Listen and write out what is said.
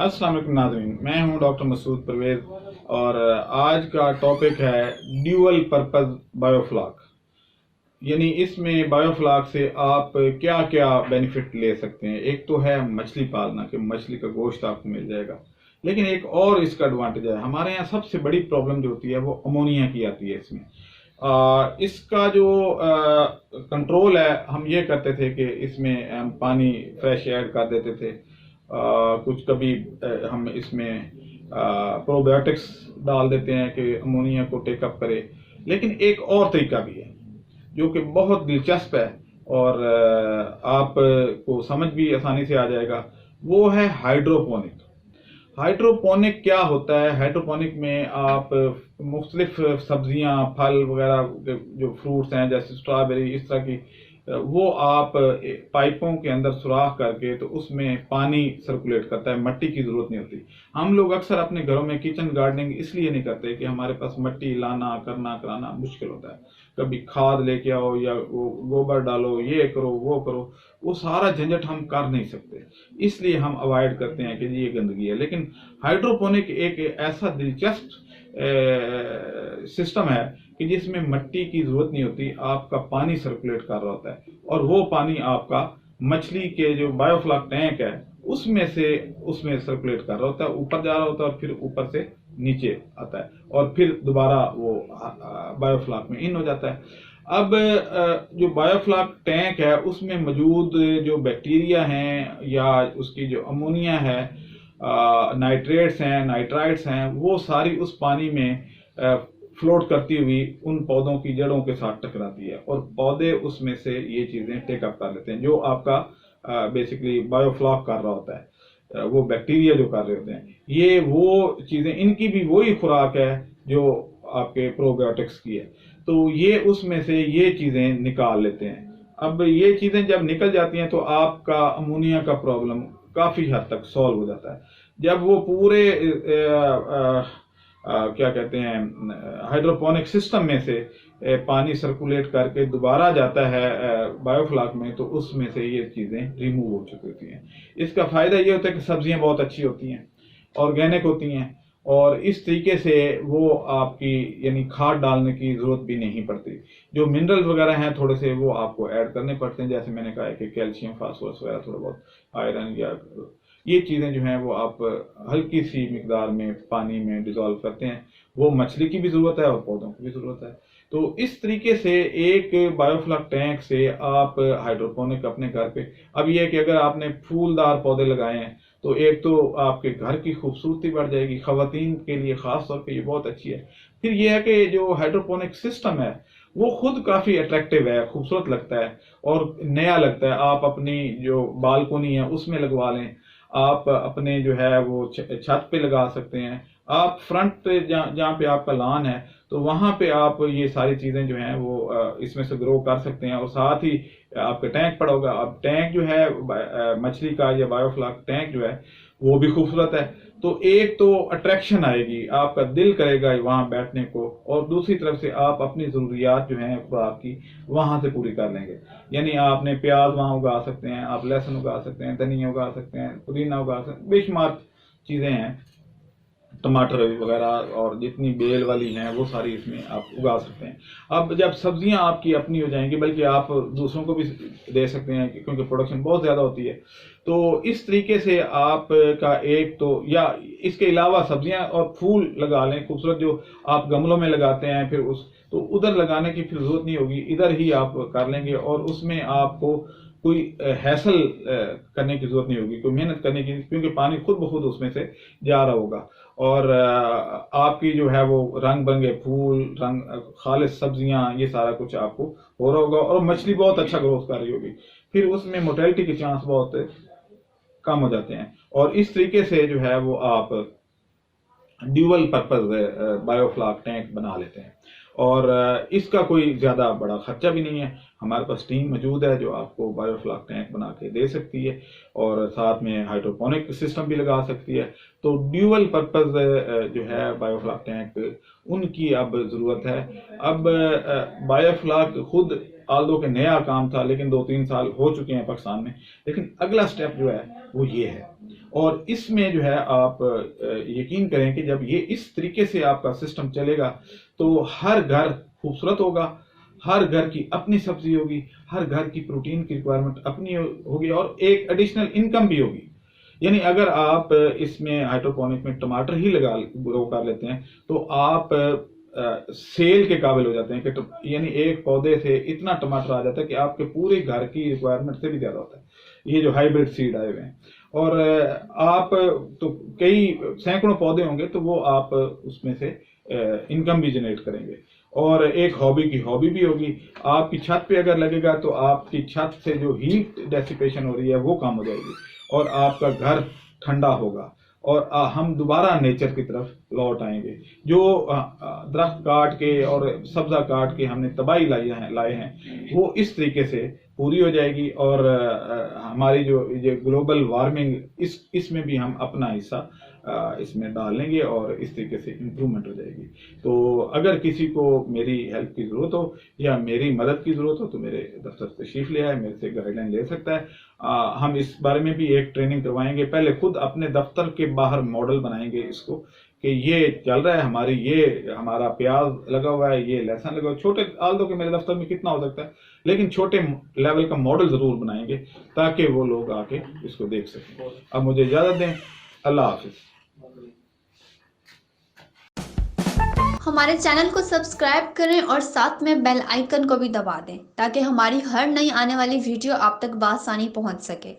अस्सलाम वालेकुम नाज़रीन, मैं हूं डॉक्टर मसूद परवेज और आज का टॉपिक है ड्यूअल पर्पस बायोफ्लाक। यानी इसमें बायोफ्लाक से आप क्या क्या बेनिफिट ले सकते हैं। एक तो है मछली पालना कि मछली का गोश्त आपको मिल जाएगा, लेकिन एक और इसका एडवांटेज है। हमारे यहाँ सबसे बड़ी प्रॉब्लम जो होती है वो अमोनिया की आती है इसमें। इसका जो कंट्रोल है, हम ये करते थे कि इसमें हम पानी फ्रेश ऐड कर देते थे। कुछ कभी हम इसमें प्रोबायोटिक्स डाल देते हैं कि अमोनिया को टेकअप करे। लेकिन एक और तरीका भी है जो कि बहुत दिलचस्प है और आपको समझ भी आसानी से आ जाएगा, वो है हाइड्रोपोनिक। हाइड्रोपोनिक क्या होता है? हाइड्रोपोनिक में आप मुख्तलिफ सब्जियां, फल वगैरह के जो फ्रूट्स हैं जैसे स्ट्रॉबेरी, इस तरह की वो आप पाइपों के अंदर सुराख करके तो उसमें पानी सर्कुलेट करता है, मट्टी की जरूरत नहीं होती। हम लोग अक्सर अपने घरों में किचन गार्डनिंग इसलिए नहीं करते कि हमारे पास मट्टी लाना करना कराना मुश्किल होता है। कभी खाद लेके आओ या वो गोबर डालो, ये करो वो करो, वो सारा झंझट हम कर नहीं सकते, इसलिए हम अवॉइड करते हैं कि ये गंदगी है। लेकिन हाइड्रोपोनिक एक ऐसा दिलचस्प सिस्टम है कि जिसमें मिट्टी की जरूरत नहीं होती, आपका पानी सर्कुलेट कर रहा होता है और वो पानी आपका मछली के जो बायोफ्लाक टैंक है उसमें सर्कुलेट कर रहा होता है, ऊपर जा रहा होता है और फिर ऊपर से नीचे आता है और फिर दोबारा वो बायोफ्लाक में इन हो जाता है। अब जो बायोफ्लाक टैंक है उसमें मौजूद जो बैक्टीरिया हैं या उसकी जो अमोनिया है, नाइट्रेट्स हैं, नाइट्राइट्स हैं, वो सारी उस पानी में फ्लोट करती हुई उन पौधों की जड़ों के साथ टकराती है और पौधे उसमें से ये चीजें टेकअप कर लेते हैं जो आपका बेसिकली बायोफ्लॉक कर रहा होता है। वो बैक्टीरिया जो कर रहे होते हैं, ये वो चीजें, इनकी भी वही खुराक है जो आपके प्रोबायोटिक्स की है, तो ये उसमें से ये चीजें निकाल लेते हैं। अब ये चीजें जब निकल जाती हैं तो आपका अमोनिया का प्रॉब्लम काफी हद तक सॉल्व हो जाता है। जब वो पूरे क्या कहते हैं हाइड्रोपोनिक सिस्टम में से पानी सर्कुलेट करके दोबारा जाता है बायोफ्लाक में, तो उसमें से ये चीजें रिमूव हो चुकी होती हैं। इसका फायदा ये होता है कि सब्जियां बहुत अच्छी होती हैं, ऑर्गेनिक होती हैं और इस तरीके से वो आपकी यानी खाद डालने की जरूरत भी नहीं पड़ती। जो मिनरल वगैरह हैं थोड़े से वो आपको ऐड करने पड़ते हैं, जैसे मैंने कहा है कि कैल्शियम, फास्फोरस वगैरह, थोड़ा बहुत आयरन, या ये चीजें जो हैं वो आप हल्की सी मिकदार में पानी में डिजोल्व करते हैं। वो मछली की भी जरूरत है और पौधों की भी जरूरत है। तो इस तरीके से एक बायोफ्लाक टैंक से आप हाइड्रोपोनिक अपने घर पे, अब ये है कि अगर आपने फूलदार पौधे लगाए हैं तो एक तो आपके घर की खूबसूरती बढ़ जाएगी, खवातीन के लिए खास तौर पे ये बहुत अच्छी है। फिर ये है कि जो हाइड्रोपोनिक सिस्टम है वो खुद काफी अट्रैक्टिव है, खूबसूरत लगता है और नया लगता है। आप अपनी जो बालकोनी है उसमें लगवा लें, आप अपने जो है वो छत पे लगा सकते हैं, आप फ्रंट पे जहाँ पे आपका लॉन है तो वहां पे आप ये सारी चीजें जो हैं वो इसमें से ग्रो कर सकते हैं। और साथ ही आपका टैंक पड़ा होगा। अब टैंक जो है मछली का या बायोफ्लाक टैंक जो है वो भी खूबसूरत है, तो एक तो अट्रैक्शन आएगी, आपका दिल करेगा वहां बैठने को, और दूसरी तरफ से आप अपनी जरूरियात जो हैं खुराक की वहां से पूरी कर लेंगे। यानी आपने प्याज वहां उगा सकते हैं, आप लहसुन उगा सकते हैं, धनिया उगा सकते हैं, पुदीना उगा सकते हैं, बेशुमार चीजें हैं, टमाटर वगैरह, और जितनी बेल वाली हैं वो सारी इसमें आप उगा सकते हैं। अब जब सब्जियां आपकी अपनी हो जाएंगी, बल्कि आप दूसरों को भी दे सकते हैं क्योंकि प्रोडक्शन बहुत ज्यादा होती है, तो इस तरीके से आप का एक तो, या इसके अलावा सब्जियां और फूल लगा लें खूबसूरत, जो आप गमलों में लगाते हैं, फिर उस तो उधर लगाने की फिर जरूरत नहीं होगी, इधर ही आप कर लेंगे और उसमें आपको कोई हैसल करने की जरूरत नहीं होगी, कोई मेहनत करने की, क्योंकि पानी खुद ब खुद उसमें से जा रहा होगा और आपकी जो है वो रंग बिरंगे फूल, रंग खालिश सब्जियां, ये सारा कुछ आपको हो रहा होगा और मछली बहुत अच्छा ग्रोथ कर रही होगी। फिर उसमें मोर्टेलिटी के चांस बहुत कम हो जाते हैं और इस तरीके से जो है वो आप ड्यूअल पर्पज बायोफ्लाक टैंक बना लेते हैं और इसका कोई ज्यादा बड़ा खर्चा भी नहीं है। हमारे पास टीम मौजूद है जो आपको बायोफ्लाक टैंक बना के दे सकती है और साथ में हाइड्रोपोनिक सिस्टम भी लगा सकती है। तो ड्यूअल पर्पज जो है बायोफ्लाक टैंक, उनकी अब जरूरत है। अब बायोफ्लाक खुद आल्दो के नया काम था, लेकिन 2-3 साल हो चुके हैं पाकिस्तान में, लेकिन अगला स्टेप जो है वो ये है। और इसमें जो है आप यकीन करें कि जब ये इस तरीके से आपका सिस्टम चलेगा तो हर घर खूबसूरत होगा, हर घर की अपनी सब्जी होगी, हर घर की प्रोटीन की रिक्वायरमेंट अपनी होगी और एक एडिशनल इनकम भी होगी। यानी अगर आप इसमें हाइड्रोपोनिक में टमाटर ही ग्रो कर लेते हैं तो आप सेल के काबिल हो जाते हैं कि यानी एक पौधे से इतना टमाटर आ जाता है कि आपके पूरे घर की रिक्वायरमेंट से भी ज्यादा होता है, ये जो हाइब्रिड सीड आए हुए हैं। और आप तो कई सैकड़ों पौधे होंगे तो वो आप उसमें से इनकम भी जनरेट करेंगे और एक हॉबी की हॉबी भी होगी। आपकी छत पे अगर लगेगा तो आपकी छत से जो हीट डेसिपेशन हो रही है वो कम हो जाएगी और आपका घर ठंडा होगा और हम दोबारा नेचर की तरफ लौट आएंगे। जो दरख्त काट के और सब्जा काट के हमने तबाही लाए हैं वो इस तरीके से पूरी हो जाएगी और हमारी जो ये ग्लोबल वार्मिंग इसमें भी हम अपना हिस्सा इसमें डाल लेंगे और इस तरीके से इम्प्रूवमेंट हो जाएगी। तो अगर किसी को मेरी हेल्प की ज़रूरत हो या मेरी मदद की ज़रूरत हो तो मेरे दफ्तर तशरीफ़ ले आए, मेरे से गाइडलाइन ले सकता है। हम इस बारे में भी एक ट्रेनिंग करवाएंगे, पहले खुद अपने दफ्तर के बाहर मॉडल बनाएंगे इसको कि ये चल रहा है, ये हमारा प्याज लगा हुआ है, ये लहसुन लगा हुआ है। छोटे आल्दो के मेरे दफ्तर में कितना हो सकता है, लेकिन छोटे लेवल का मॉडल जरूर बनाएंगे ताकि वो लोग आके इसको देख सकें। अब मुझे इजाजत दें, अल्लाह हाफिज। हमारे चैनल को सब्सक्राइब करें और साथ में बेल आइकन को भी दबा दें ताकि हमारी हर नई आने वाली वीडियो आप तक बआसानी पहुंच सके।